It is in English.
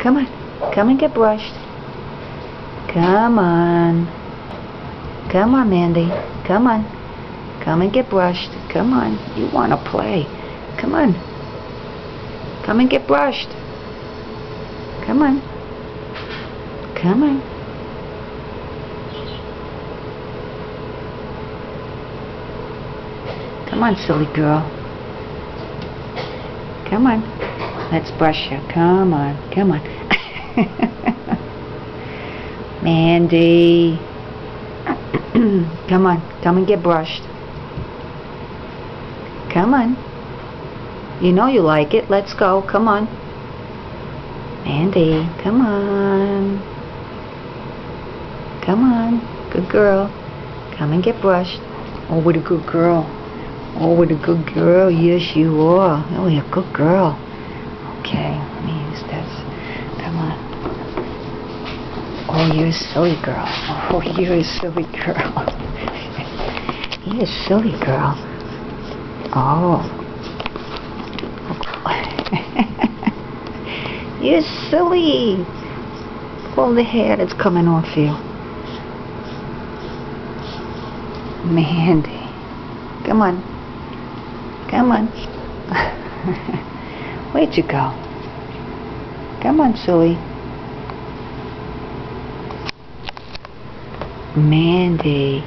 Come on. Come and get brushed. Come on. Come on, Mandy. Come on. Come and get brushed. Come on. You want to play. Come on. Come and get brushed. Come on. Come on. Come on, silly girl. Come on. Let's brush you. Come on. Come on. Mandy. Come on. Come and get brushed. Come on. You know you like it. Let's go. Come on. Mandy. Come on. Come on. Good girl. Come and get brushed. Oh, what a good girl. Oh, what a good girl. Yes, you are. Oh, you're a good girl. Okay, let me use this. Come on. Oh, you're a silly girl. Oh, you're a silly girl. You're a silly girl. Oh. You're silly. All the hair that's coming off you. Mandy. Come on. Come on. Where'd you go? Come on, silly. Mandy.